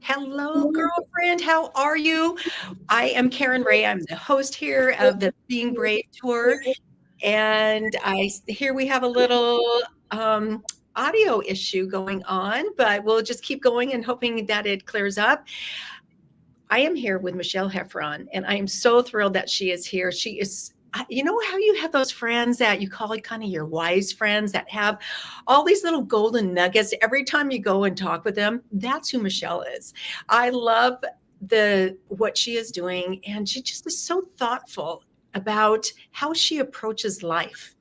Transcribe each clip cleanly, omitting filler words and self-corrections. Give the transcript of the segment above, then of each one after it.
Hello, girlfriend. How are you? I am Karen Ray. I'm the host here of the Being Brave Tour. And here we have a little audio issue going on, but we'll just keep going and hoping that it clears up. I am here with Michele Heffron, and I am so thrilled that she is here. She is, you know, how you have those friends that you call it kind of your wise friends that have all these little golden nuggets every time you go and talk with them. That's who Michele is. I love what she is doing, and she just is so thoughtful about how she approaches life.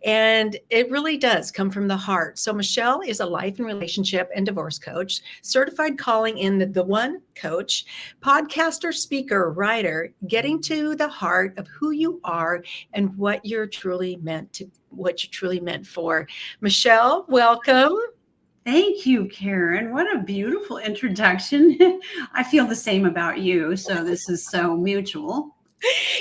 And it really does come from the heart. So Michele is a life and relationship and divorce coach, certified calling in the one coach, podcaster, speaker, writer, getting to the heart of who you are and what you're truly meant for. Michele, welcome. Thank you, Karen. What a beautiful introduction. I feel the same about you. So this is so mutual.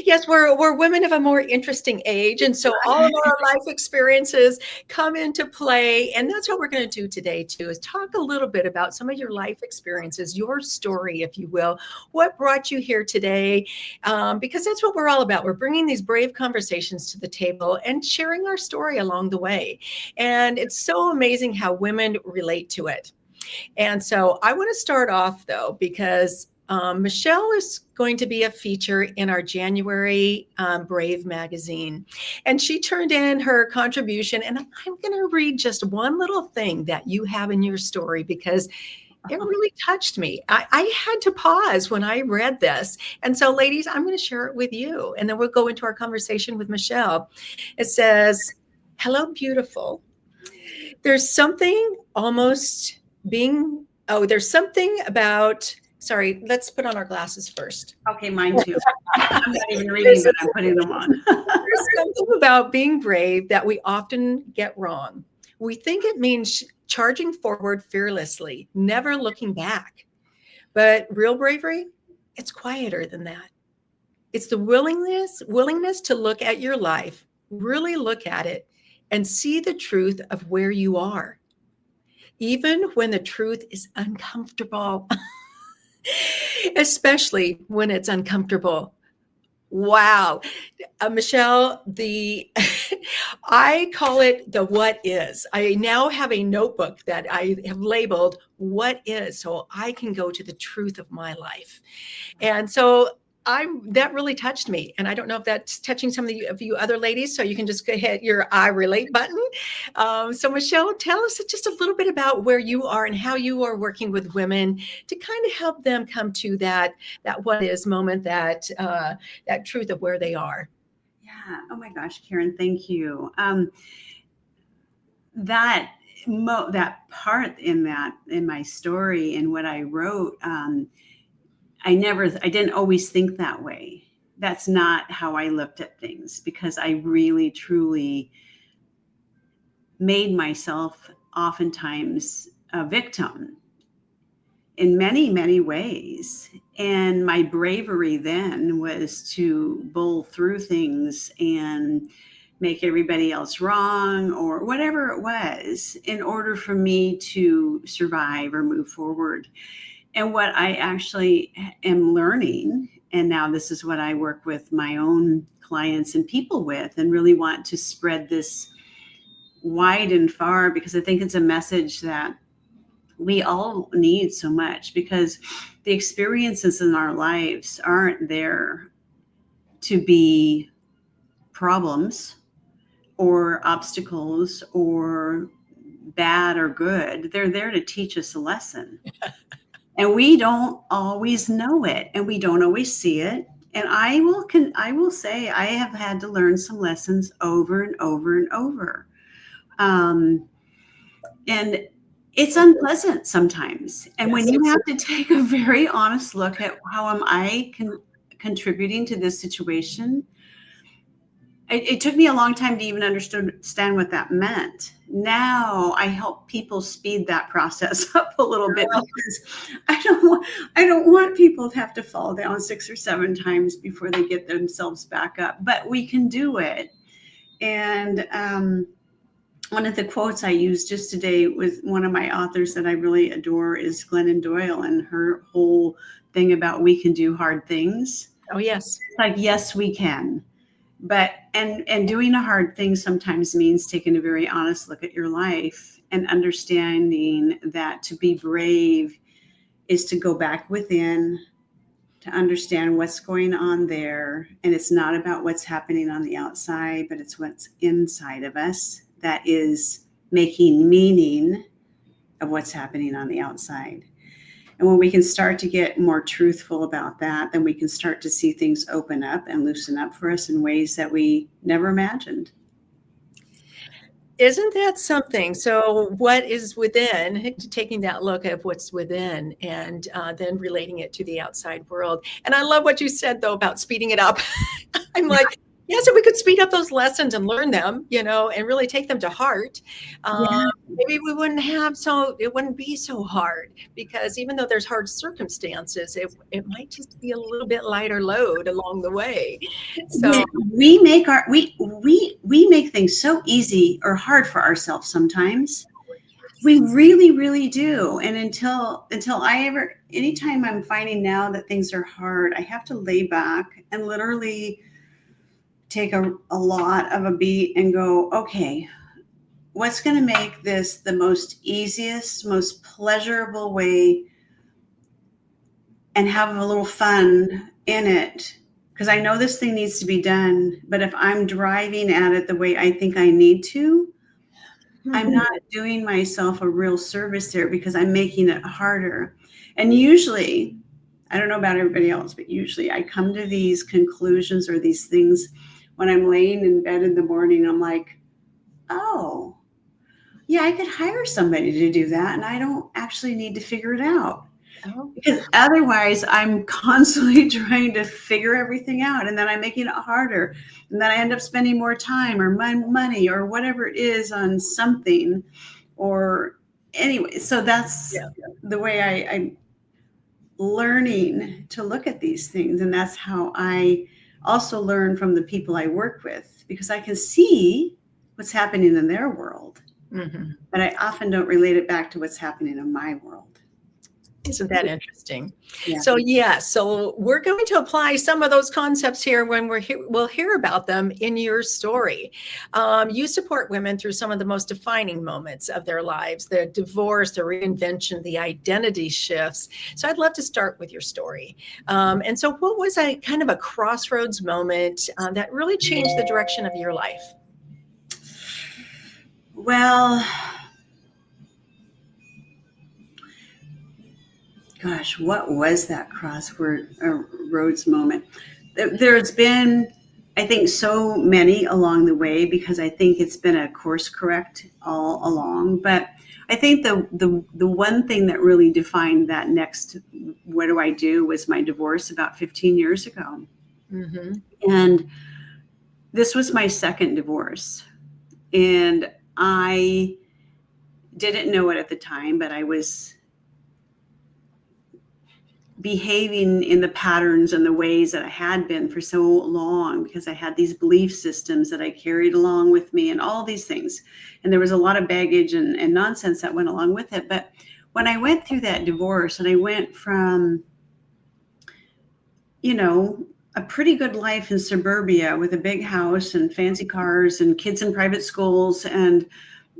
Yes, we're women of a more interesting age, and so all of our life experiences come into play, and that's what we're going to do today too, is talk a little bit about some of your life experiences, your story, if you will, what brought you here today, because that's what we're all about. We're bringing these brave conversations to the table and sharing our story along the way, and it's so amazing how women relate to it. And so I want to start off though, because Michele is going to be a feature in our January Brave magazine. And she turned in her contribution. And I'm going to read just one little thing that you have in your story because it really touched me. I had to pause when I read this. And so, ladies, I'm going to share it with you. And then we'll go into our conversation with Michele. It says, "Hello, beautiful. There's something almost being, there's something about," sorry, let's put on our glasses first. Okay, mine too. I'm not even reading, but I'm putting them on. There's something about being brave that we often get wrong. We think it means charging forward fearlessly, never looking back. But real bravery, it's quieter than that. It's the willingness to look at your life, really look at it, and see the truth of where you are, even when the truth is uncomfortable. Especially when it's uncomfortable. Wow. Michele, I call it the what is. I now have a notebook that I have labeled what is, so I can go to the truth of my life. And so that really touched me. And I don't know if that's touching some of you other ladies, so you can just go hit your I relate button. So Michele, tell us just a little bit about where you are and how you are working with women to kind of help them come to that what is moment, that truth of where they are. Yeah. Oh my gosh, Karen, thank you. That part in my story and what I wrote, I didn't always think that way. That's not how I looked at things, because I really, truly made myself oftentimes a victim in many, many ways. And my bravery then was to bull through things and make everybody else wrong or whatever it was in order for me to survive or move forward. And what I actually am learning, and now this is what I work with my own clients and people with, and really want to spread this wide and far, because I think it's a message that we all need so much, because the experiences in our lives aren't there to be problems or obstacles or bad or good. They're there to teach us a lesson. And we don't always know it, and we don't always see it. And I will say I have had to learn some lessons over and over and over. And it's unpleasant sometimes. And when you have to take a very honest look at how am I contributing to this situation, it took me a long time to even understand what that meant. Now I help people speed that process up a little bit, because I don't want people to have to fall down 6 or 7 times before they get themselves back up. But we can do it. And one of the quotes I used just today was one of my authors that I really adore is Glennon Doyle, and her whole thing about we can do hard things. Oh, yes. Like, yes, we can. But and doing a hard thing sometimes means taking a very honest look at your life and understanding that to be brave is to go back within, to understand what's going on there. And it's not about what's happening on the outside, but it's what's inside of us that is making meaning of what's happening on the outside. And when we can start to get more truthful about that, then we can start to see things open up and loosen up for us in ways that we never imagined. Isn't that something? So what is within, taking that look at what's within and then relating it to the outside world. And I love what you said, though, about speeding it up. I'm like, yes, if we could speed up those lessons and learn them, and really take them to heart, maybe we wouldn't it wouldn't be so hard, because even though there's hard circumstances, it might just be a little bit lighter load along the way. So we make we make things so easy or hard for ourselves sometimes. We really, really do. And until anytime I'm finding now that things are hard, I have to lay back and literally take a lot of a beat and go, okay, what's going to make this the most easiest, most pleasurable way, and have a little fun in it? Because I know this thing needs to be done, but if I'm driving at it the way I think I need to, I'm not doing myself a real service there, because I'm making it harder. And usually, I don't know about everybody else, but usually I come to these conclusions or these things when I'm laying in bed in the morning. I'm like, oh, yeah, I could hire somebody to do that, and I don't actually need to figure it out. Oh. Because otherwise I'm constantly trying to figure everything out, and then I'm making it harder, and then I end up spending more time or money or whatever it is on something. Or anyway, so that's the way I'm learning to look at these things. And that's how I also learn from the people I work with, because I can see what's happening in their world, but I often don't relate it back to what's happening in my world. Isn't that interesting? Yeah. So we're going to apply some of those concepts here when we'll hear about them in your story. You support women through some of the most defining moments of their lives: the divorce, the reinvention, the identity shifts. So I'd love to start with your story. And so what was a kind of a crossroads moment that really changed the direction of your life? Well, gosh, what was that crossroads moment? There's been, I think, so many along the way, because I think it's been a course correct all along. But I think the one thing that really defined that next, what do I do, was my divorce about 15 years ago. And this was my second divorce. And I didn't know it at the time, but I was behaving in the patterns and the ways that I had been for so long, because I had these belief systems that I carried along with me and all these things. And there was a lot of baggage and nonsense that went along with it. But when I went through that divorce, and I went from, a pretty good life in suburbia with a big house and fancy cars and kids in private schools and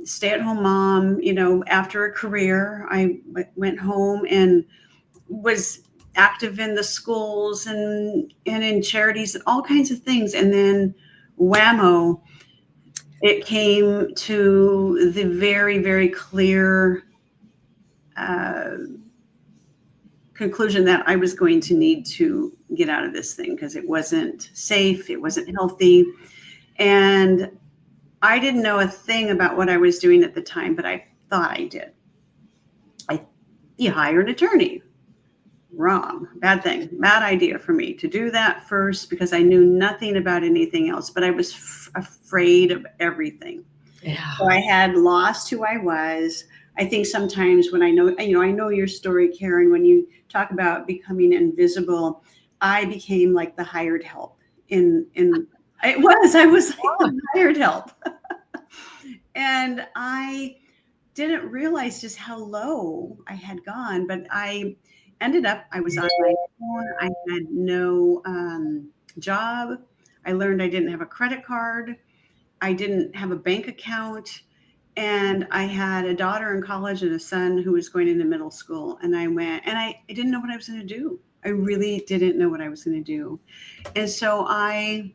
stay-at-home mom, after a career, I went home and was active in the schools and in charities and all kinds of things. And then whammo, it came to the very, very clear conclusion that I was going to need to get out of this thing, because it wasn't safe, it wasn't healthy. And I didn't know a thing about what I was doing at the time, but I thought I did. You hire an attorney. Wrong. Bad thing. Bad idea for me to do that first, because I knew nothing about anything else, but I was afraid of everything. Yeah. So I had lost who I was. I think sometimes when I know your story, Karen, when you talk about becoming invisible, I became like the hired help I was hired help. And I didn't realize just how low I had gone, but I was on my own. I had no job. I learned I didn't have a credit card. I didn't have a bank account. And I had a daughter in college and a son who was going into middle school. And I went, and I didn't know what I was going to do. I really didn't know what I was going to do. And so I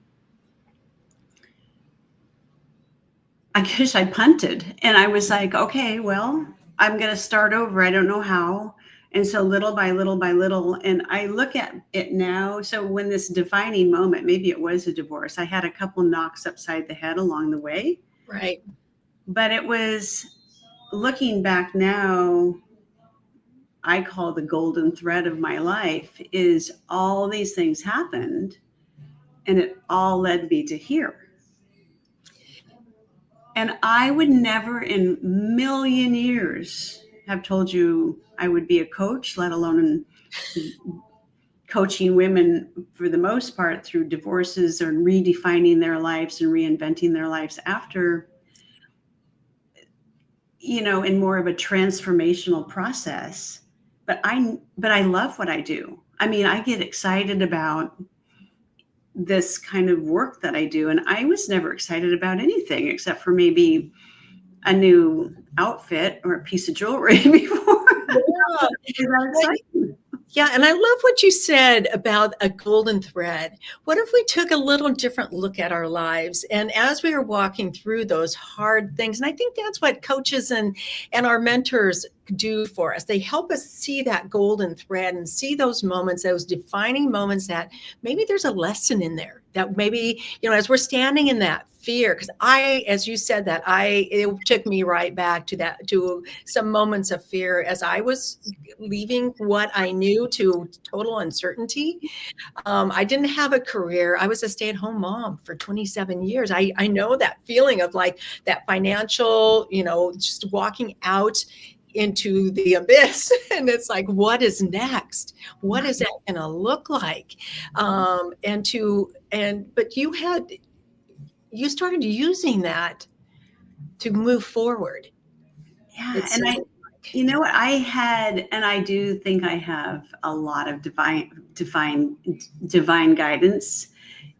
guess I punted, and I was like, okay, well, I'm going to start over. I don't know how. And so little by little by little, and I look at it now. So when this defining moment, maybe it was a divorce, I had a couple knocks upside the head along the way. Right. But it was, looking back now, I call the golden thread of my life is all these things happened, and it all led me to here. And I would never in a million years have told you I would be a coach, let alone coaching women for the most part through divorces or redefining their lives and reinventing their lives after, in more of a transformational process. But I love what I do. I mean, I get excited about this kind of work that I do. And I was never excited about anything except for maybe a new outfit or a piece of jewelry before. Yeah. And I love what you said about a golden thread. What if we took a little different look at our lives? And as we are walking through those hard things, and I think that's what coaches and our mentors do for us. They help us see that golden thread and see those moments, those defining moments that maybe there's a lesson in there that maybe, as we're standing in that fear, because as you said that, it took me right back to some moments of fear as I was leaving what I knew to total uncertainty. I didn't have a career. I was a stay-at-home mom for 27 years. I know that feeling of like that financial, just walking out into the abyss. And it's like, what is next? What is that going to look like? But you started using that to move forward. Yeah. And I do think I have a lot of divine guidance,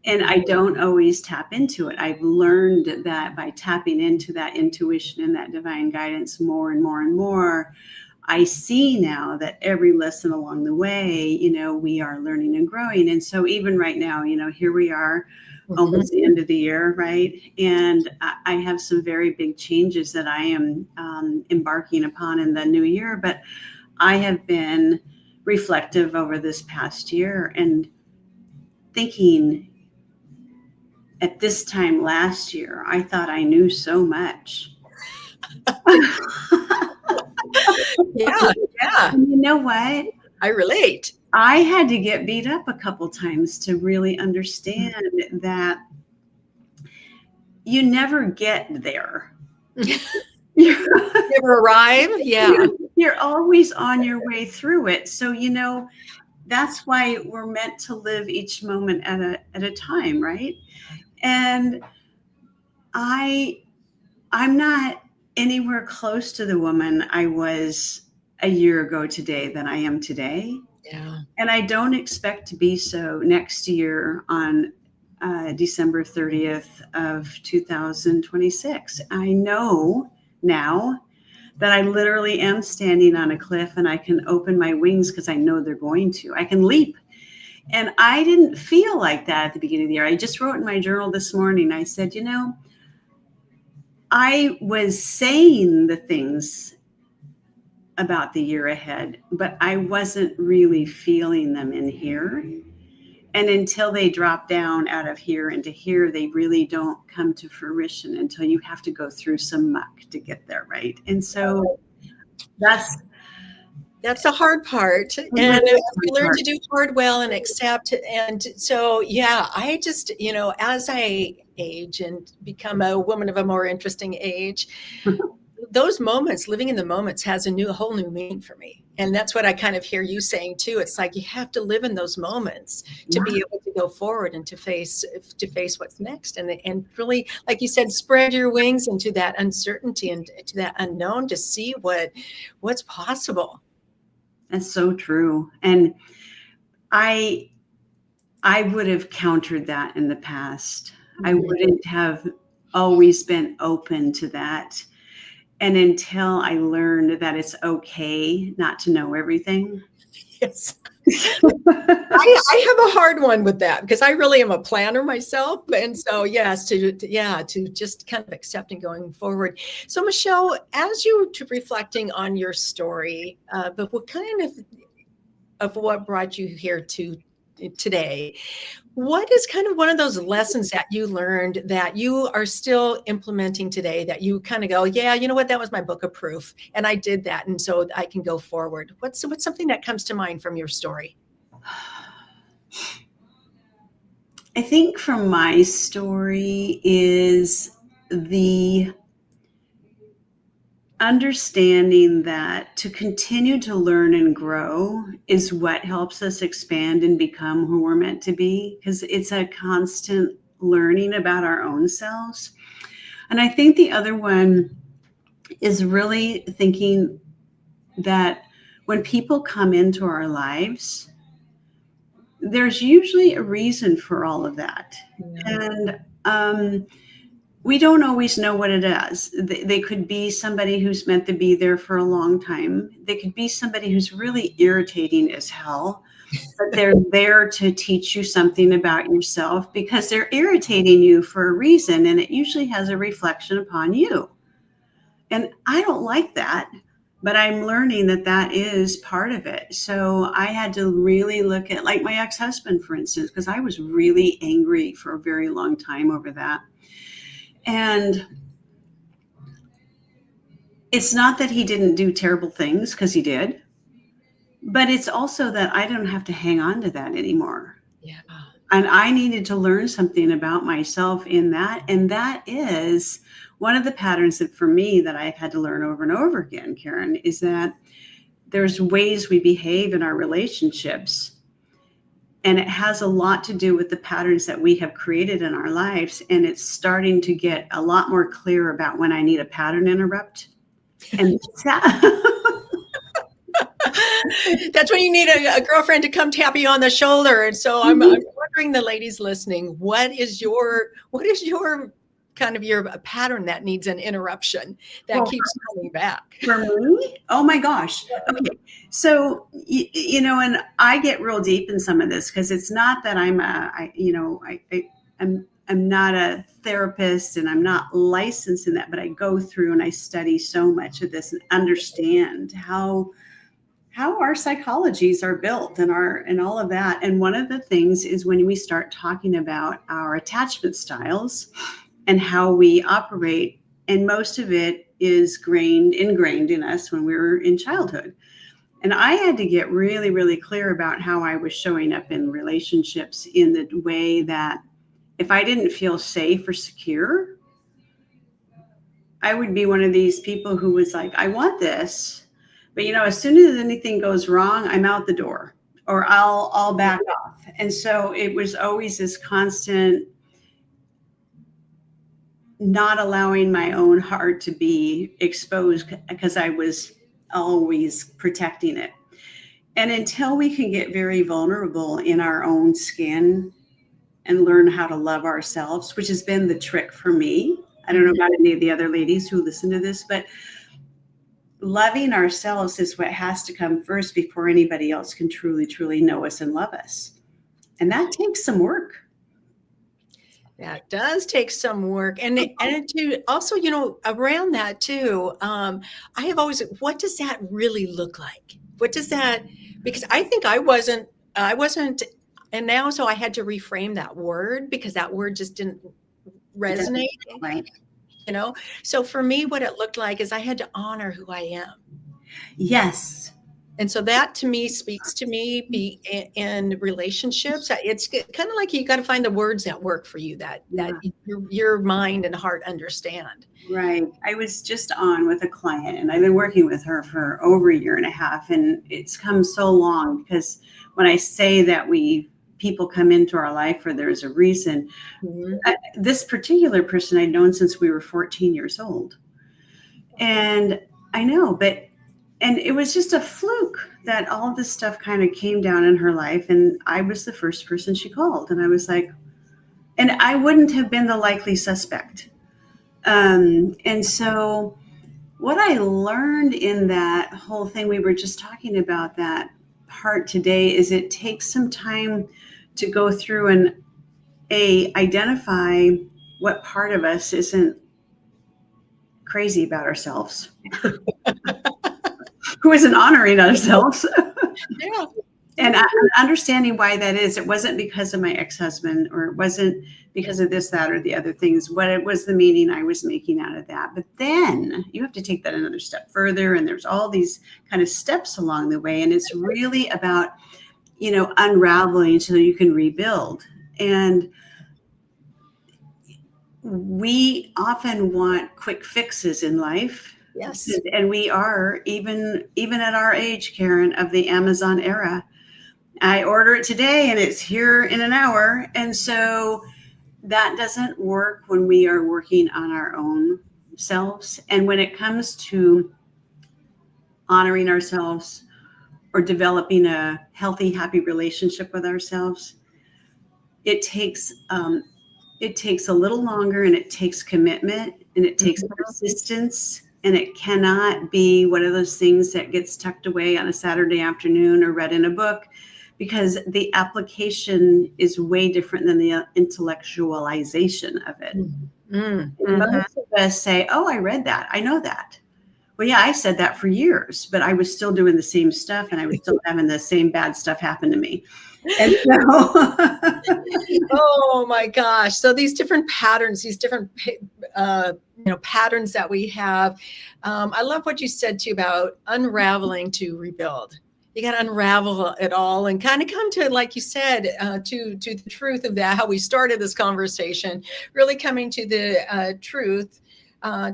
and I don't always tap into it. I've learned that by tapping into that intuition and that divine guidance more and more and more, I see now that every lesson along the way, we are learning and growing. And so even right now, here we are, almost the end of the year, right? And I have some very big changes that I am embarking upon in the new year. But I have been reflective over this past year and thinking, at this time last year, I thought I knew so much. Yeah. And you know what? I relate. I had to get beat up a couple times to really understand that you never get there. You never arrive. Yeah. You're always on your way through it. So, that's why we're meant to live each moment at a time, right? And I'm not anywhere close to the woman I was a year ago today than I am today. Yeah. And I don't expect to be so next year on December 30th of 2026. I know now that I literally am standing on a cliff and I can open my wings because I know they're going to. I can leap. And I didn't feel like that at the beginning of the year. I just wrote in my journal this morning, I said, I was saying the things about the year ahead, but I wasn't really feeling them in here. And until they drop down out of here into here, they really don't come to fruition until you have to go through some muck to get there, right? And so that's the hard part. And we learn to do hard well and accept. And so, yeah, I just, as I age and become a woman of a more interesting age, those moments, living in the moments, has a whole new meaning for me. And that's what I kind of hear you saying too. It's like you have to live in those moments to be able to go forward and to face what's next, and really, like you said, spread your wings into that uncertainty and to that unknown to see what's possible. That's so true. And I would have countered that in the past. I wouldn't have always been open to that. And until I learned that it's okay not to know everything. Yes. I have a hard one with that because I really am a planner myself. And so, yes, to just kind of accept and going forward. So, Michele, as you reflecting on your story, but what kind of what brought you here to today, what is kind of one of those lessons that you learned that you are still implementing today that you kind of go, yeah, you know what, that was my book of proof and I did that, and so I can go forward? What's something that comes to mind from your story? I think from my story is the understanding that to continue to learn and grow is what helps us expand and become who we're meant to be, because it's a constant learning about our own selves. And I think the other one is really thinking that when people come into our lives, there's usually a reason for all of that. Yeah. And we don't always know what it is. They could be somebody who's meant to be there for a long time. They could be somebody who's really irritating as hell, but they're there to teach you something about yourself because they're irritating you for a reason, and it usually has a reflection upon you. And I don't like that, but I'm learning that that is part of it. So I had to really look at, like, my ex-husband, for instance, because I was really angry for a very long time over that. And it's not that he didn't do terrible things, because he did, but it's also that I don't have to hang on to that anymore. Yeah. And I needed to learn something about myself in that. And that is one of the patterns that for me that I've had to learn over and over again, Karen, is that there's ways we behave in our relationships. And it has a lot to do with the patterns that we have created in our lives. And it's starting to get a lot more clear about when I need a pattern interrupt. And that's when you need a girlfriend to come tap you on the shoulder. And so I'm wondering, the ladies listening, what is your kind of your pattern that needs an interruption that keeps coming back? For me? Oh my gosh. Okay. So, you know, and I get real deep in some of this because it's not that I'm I'm not a therapist and I'm not licensed in that, but I go through and I study so much of this and understand how our psychologies are built and all of that. And one of the things is when we start talking about our attachment styles and how we operate, and most of it is ingrained in us when we were in childhood. And I had to get really, really clear about how I was showing up in relationships in the way that if I didn't feel safe or secure, I would be one of these people who was like, I want this, but as soon as anything goes wrong, I'm out the door, or I'll back off. And so it was always this constant not allowing my own heart to be exposed because I was always protecting it. And until we can get very vulnerable in our own skin and learn how to love ourselves, which has been the trick for me. I don't know about any of the other ladies who listen to this, but loving ourselves is what has to come first before anybody else can truly, truly know us and love us. And that takes some work. That does take some work. And to also, around that too, I have always, what does that really look like? What does that, because I think I wasn't, and now, so I had to reframe that word because that word just didn't resonate. Right. So for me, what it looked like is I had to honor who I am. Yes. And so that to me speaks to me be in relationships. It's kind of like you got to find the words that work for you that Yeah. your mind and heart understand. Right. I was just on with a client and I've been working with her for over a year and a half. And it's come so long because when I say that people come into our life for there's a reason, Mhm. this particular person I'd known since we were 14 years old. And I know, and it was just a fluke that all of this stuff kind of came down in her life. And I was the first person she called. And I was like, and I wouldn't have been the likely suspect. And so what I learned in that whole thing, we were just talking about that part today, is it takes some time to go through and identify what part of us isn't crazy about ourselves, who isn't honoring ourselves. Yeah. And understanding why that is. It wasn't because of my ex-husband, or it wasn't because of this, that, or the other things. What it was, the meaning I was making out of that. But then you have to take that another step further. And there's all these kind of steps along the way. And it's really about, unraveling so you can rebuild. And we often want quick fixes in life. Yes. And we are, even at our age, Karen, of the Amazon era. I order it today and it's here in an hour. And so that doesn't work when we are working on our own selves. And when it comes to honoring ourselves or developing a healthy, happy relationship with ourselves, it takes a little longer, and it takes commitment, and it takes persistence. And it cannot be one of those things that gets tucked away on a Saturday afternoon or read in a book, because the application is way different than the intellectualization of it. Mm-hmm. Most of us say, oh, I read that. I know that. Well, yeah, I said that for years, but I was still doing the same stuff, and I was still having the same bad stuff happen to me. And so Oh my gosh. So these different patterns, these different patterns that we have. I love what you said too about unraveling to rebuild. You got to unravel it all and kind of come to, like you said, to the truth of that, how we started this conversation, really coming to the truth,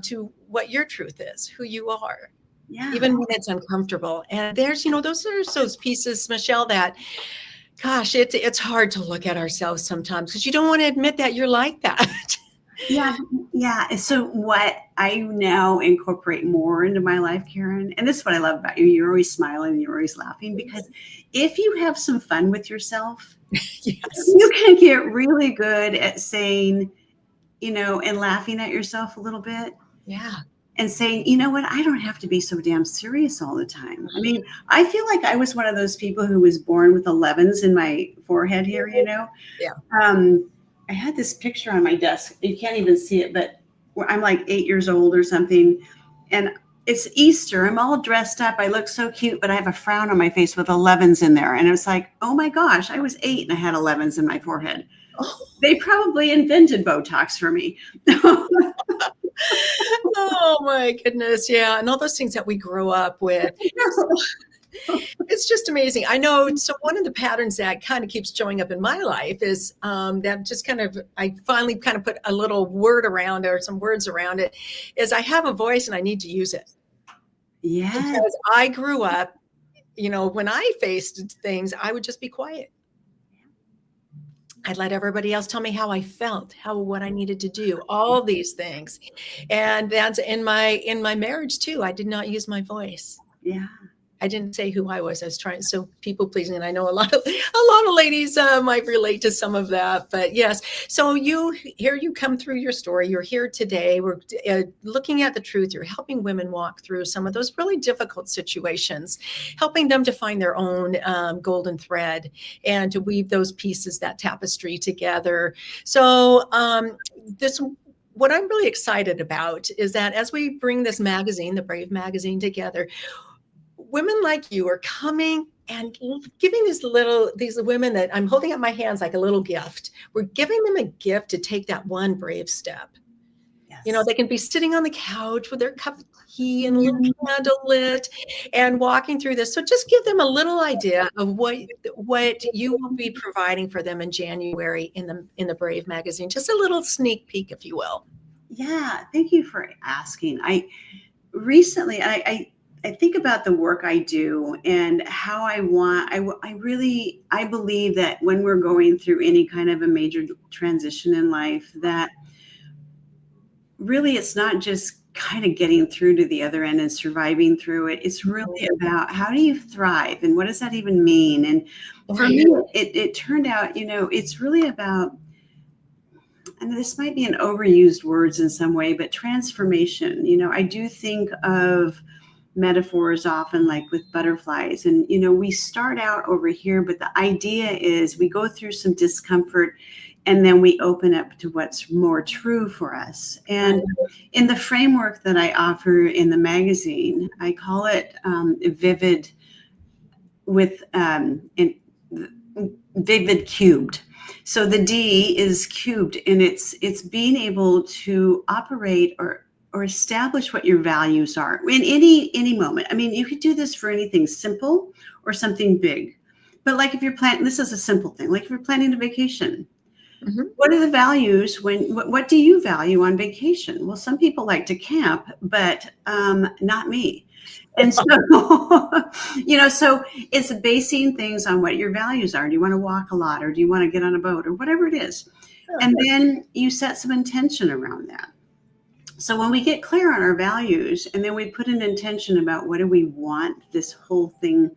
to what your truth is, who you are. yeah. Even when it's uncomfortable. And there's, those pieces, Michele, that, gosh, it's hard to look at ourselves sometimes because you don't want to admit that you're like that. Yeah. Yeah. So what I now incorporate more into my life, Karen, and this is what I love about you. You're always smiling and you're always laughing, because if you have some fun with yourself, Yes. you can get really good at saying, and laughing at yourself a little bit. Yeah. And saying, you know what, I don't have to be so damn serious all the time. I mean, I feel like I was one of those people who was born with 11s in my forehead here, Yeah. I had this picture on my desk. You can't even see it, but I'm like 8 years old or something. And it's Easter. I'm all dressed up. I look so cute, but I have a frown on my face with 11s in there. And it was like, oh my gosh, I was 8 and I had 11s in my forehead. Oh. They probably invented Botox for me. Oh my goodness. Yeah. And all those things that we grow up with. It's just amazing. I know. So one of the patterns that kind of keeps showing up in my life is that just kind of, I finally kind of put a little word around or some words around it, is I have a voice and I need to use it. Yeah. Because I grew up, when I faced things, I would just be quiet. I'd let everybody else tell me how I felt, what I needed to do, all these things. And that's in my marriage too. I did not use my voice. Yeah. I didn't say who I was. I was trying so people pleasing, and I know a lot of ladies might relate to some of that. But yes, so you come through your story. You're here today. We're looking at the truth. You're helping women walk through some of those really difficult situations, helping them to find their own golden thread and to weave those pieces, that tapestry together. So what I'm really excited about is that as we bring this magazine, the Brave magazine, together, women like you are coming and giving these women that I'm holding up my hands like a little gift. We're giving them a gift to take that one brave step. Yeah. You know, Yes. they can be sitting on the couch with their cup of tea and a little Mhm. candle lit and walking through this. So just give them a little idea of what you will be providing for them in January in the Brave magazine. Just a little sneak peek, if you will. Yeah. Thank you for asking. I recently, I think about the work I do and how I really, I believe that when we're going through any kind of a major transition in life, that really it's not just kind of getting through to the other end and surviving through it. It's really about how do you thrive and what does that even mean? And for Right. me, it turned out, it's really about, and this might be an overused words in some way, but transformation. I do think of metaphors often like with butterflies, and we start out over here, but the idea is we go through some discomfort and then we open up to what's more true for us. And Right. in the framework that I offer in the magazine, I call it vivid with vivid cubed. So the D is cubed, and it's being able to operate or establish what your values are in any moment. I mean, you could do this for anything simple or something big. But like if you're planning, this is a simple thing. Like if you're planning a vacation, Mhm. what are the values what do you value on vacation? Well, some people like to camp, but not me. And so, so it's basing things on what your values are. Do you want to walk a lot, or do you want to get on a boat, or whatever it is? And then you set some intention around that. So when we get clear on our values and then we put an intention about what do we want this whole thing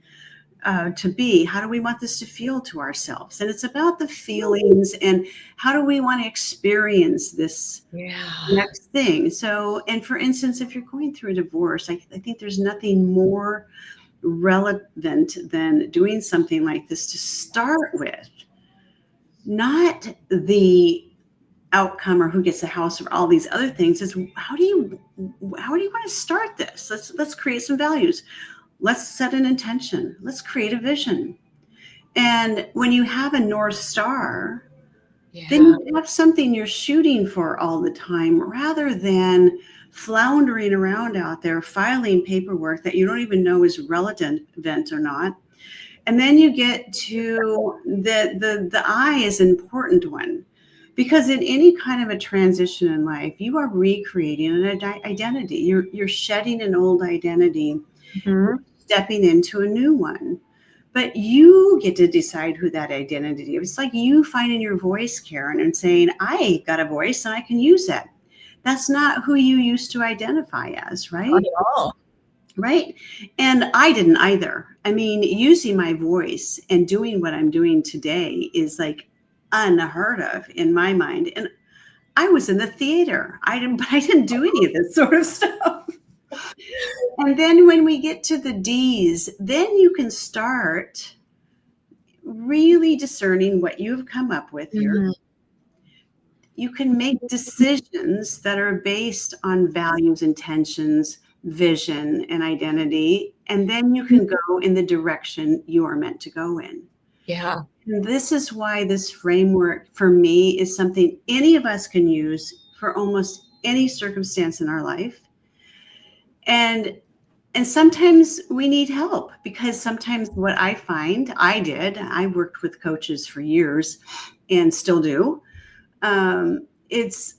to be, how do we want this to feel to ourselves? And it's about the feelings and how do we want to experience this Yeah. next thing. So, and for instance, if you're going through a divorce, I think there's nothing more relevant than doing something like this to start with, not the outcome or who gets the house or all these other things. Is how do you want to start this? Let's create some values. Let's set an intention. Let's create a vision. And when you have a North Star, then Yeah. you have something you're shooting for all the time rather than floundering around out there filing paperwork that you don't even know is relevant or not. And then you get to the I is an important one, because in any kind of a transition in life, you are recreating an identity. You're shedding an old identity, Mhm. stepping into a new one. But you get to decide who that identity is. It's like you finding your voice, Karen, and saying, I got a voice and I can use that. That's not who you used to identify as, Not right? at all. Right. And I didn't either. I mean, using my voice and doing what I'm doing today is like unheard of in my mind. And I was in the theater. But I didn't do any of this sort of stuff. And then when we get to the D's, then you can start really discerning what you've come up with here. Mhm. You can make decisions that are based on values, intentions, vision, and identity. And then you can go in the direction you are meant to go in. Yeah. And this is why this framework for me is something any of us can use for almost any circumstance in our life. And sometimes we need help, because sometimes what I find I worked with coaches for years and still do. It's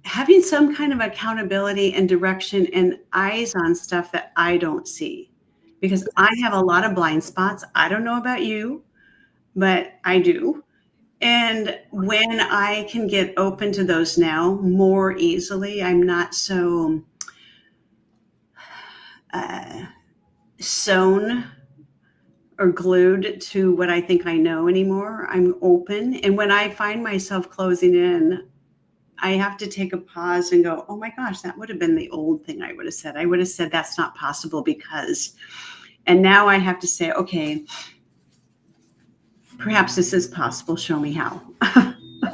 having some kind of accountability and direction and eyes on stuff that I don't see, because I have a lot of blind spots. I don't know about you, but I do. And when I can get open to those now more easily, I'm not so sewn or glued to what I think I know anymore. I'm open. And when I find myself closing in, I have to take a pause and go, oh my gosh, that would have been the old thing I would have said. I would have said that's not possible because, and now I have to say, okay, perhaps this is possible. Show me how.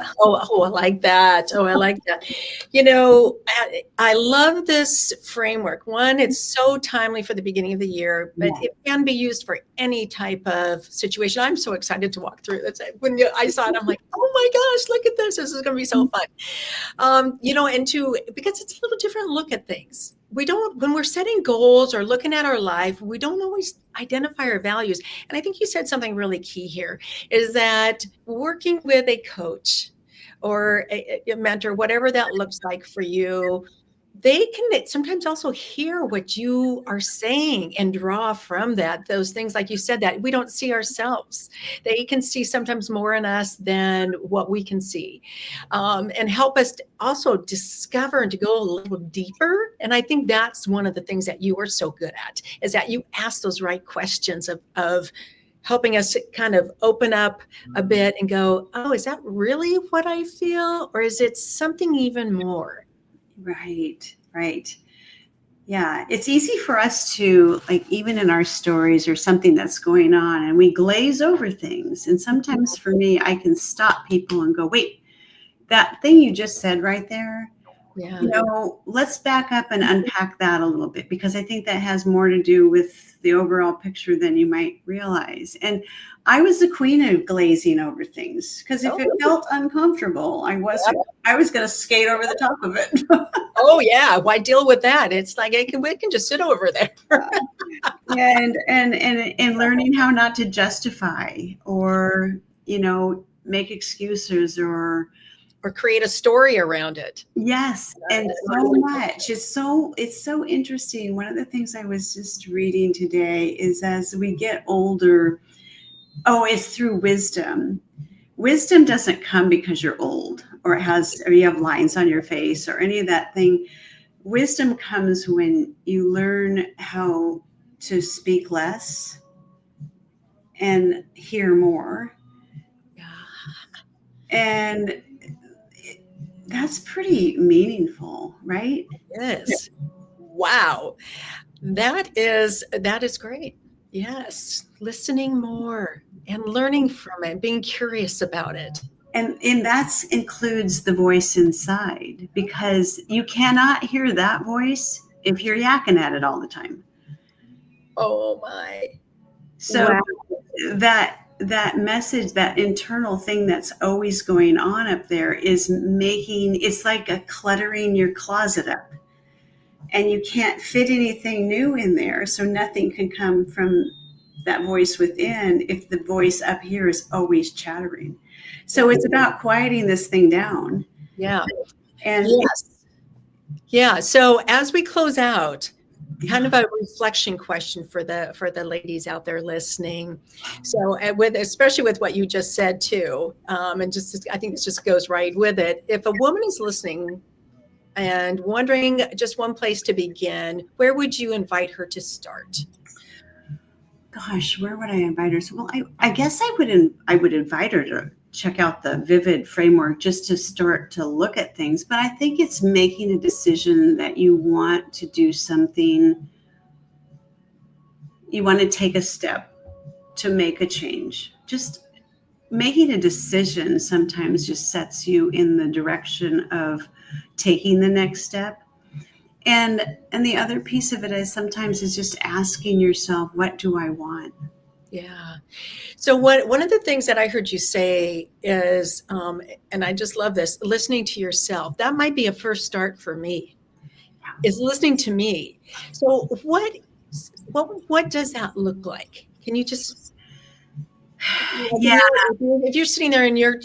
I like that. Oh, I like that. You know, I love this framework. One, it's so timely for the beginning of the year, but Yeah. it can be used for any type of situation. I'm so excited to walk through this. When I saw it, I'm like, oh my gosh, look at this. This is going to be so fun. You know, and because it's a little different look at things. We don't, when we're setting goals or looking at our life, we don't always identify our values. And I think you said something really key here is that working with a coach or a mentor, whatever that looks like for you, they can sometimes also hear what you are saying and draw from that. Those things, like you said, that we don't see ourselves. They can see sometimes more in us than what we can see, and help us to also discover and to go a little deeper. And I think that's one of the things that you are so good at, is that you ask those right questions of helping us kind of open up a bit and go, oh, is that really what I feel? Or is it something even more? Right, right. Yeah, it's easy for us to, like, even in our stories or something that's going on, and we glaze over things. And sometimes for me, I can stop people and go, wait, that thing you just said right there, Yeah. let's back up and unpack that a little bit, because I think that has more to do with the overall picture than you might realize. And I was the queen of glazing over things, because if it felt uncomfortable, I was going to skate over the top of it. Oh yeah, why deal with that? It's like we can just sit over there. and learning how not to justify or make excuses or create a story around it. yes, and so much. It's so interesting. One of the things I was just reading today is, as we get older, it's through wisdom. Wisdom doesn't come because you're old or you have lines on your face or any of that thing. Wisdom comes when you learn how to speak less and hear more. Yeah. And that's pretty meaningful, right? Yes. Wow. That is great. Yes. Listening more and learning from it, being curious about it. And that includes the voice inside, because you cannot hear that voice if you're yakking at it all the time. Oh my. So Wow. that message, that internal thing that's always going on up there, it's like a cluttering your closet up, and you can't fit anything new in there. So nothing can come from that voice within if the voice up here is always chattering. So it's about quieting this thing down. Yeah. And yes. Yeah. So as we close out, kind of a reflection question for the ladies out there listening. So especially with what you just said too, and just I think this just goes right with it. If a woman is listening and wondering just one place to begin, where would you invite her to start? Gosh, where would I invite her? So, well, I guess I would invite her to check out the Vivid framework, just to start to look at things. But I think it's making a decision that you want to do something. You want to take a step to make a change. Just making a decision sometimes just sets you in the direction of taking the next step. And the other piece of it is sometimes is just asking yourself, what do I want? Yeah. So one of the things that I heard you say is, and I just love this, listening to yourself. That might be a first start for me, is listening to me. So what does that look like? Can you just, Yeah. if you're sitting there and you're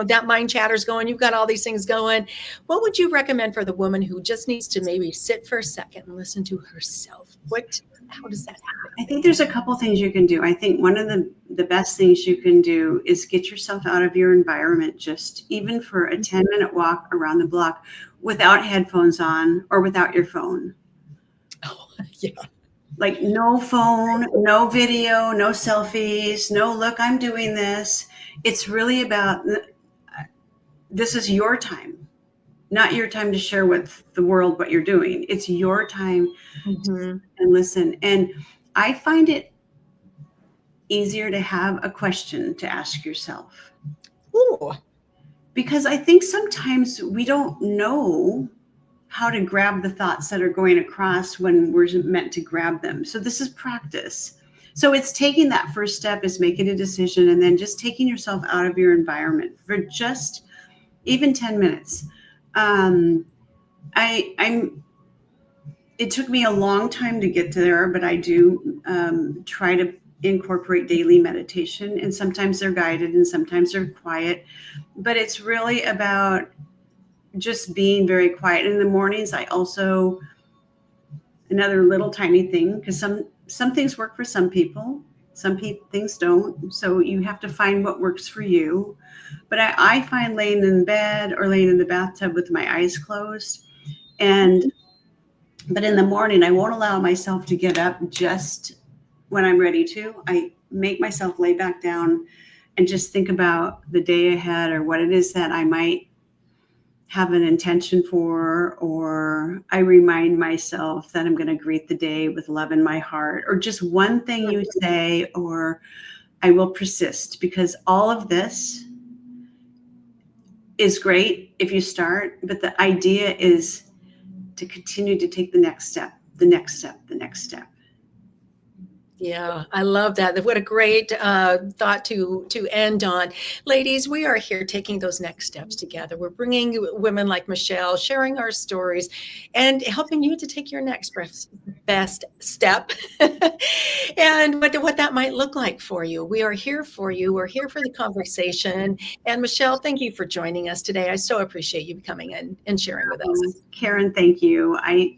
that mind chatter's going, you've got all these things going, what would you recommend for the woman who just needs to maybe sit for a second and listen to herself? How does that happen? I think there's a couple things you can do. I think one of the best things you can do is get yourself out of your environment, just even for a 10-minute walk around the block, without headphones on or without your phone. Oh, yeah. Like no phone, no video, no selfies, no look, I'm doing this. It's really about, this is your time, not your time to share with the world what you're doing. It's your time Mm-hmm. and listen. And I find it easier to have a question to ask yourself. Ooh. because I think sometimes we don't know how to grab the thoughts that are going across when we're meant to grab them. So this is practice. So it's taking that first step, is making a decision, and then just taking yourself out of your environment for just even 10 minutes. I'm it took me a long time to get to there, but I do try to incorporate daily meditation, and sometimes they're guided and sometimes they're quiet, but it's really about just being very quiet. In the mornings, I also, another little tiny thing, because some things work for some people, things don't. So you have to find what works for you. But I find laying in bed or laying in the bathtub with my eyes closed. But in the morning, I won't allow myself to get up just when I'm ready to. I make myself lay back down and just think about the day ahead, or what it is that I might have an intention for, or I remind myself that I'm going to greet the day with love in my heart, or just one thing you say, or I will persist, because all of this is great if you start, but the idea is to continue to take the next step, the next step, the next step. Yeah, I love that. What a great thought to end on. Ladies, we are here taking those next steps together. We're bringing women like Michele, sharing our stories, and helping you to take your next best step and what that might look like for you. We are here for you. We're here for the conversation. And Michele, thank you for joining us today. I so appreciate you coming in and sharing with us. Karen, thank you. I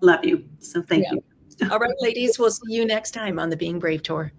love you. So thank you. All right, ladies, we'll see you next time on the Being Brave Tour.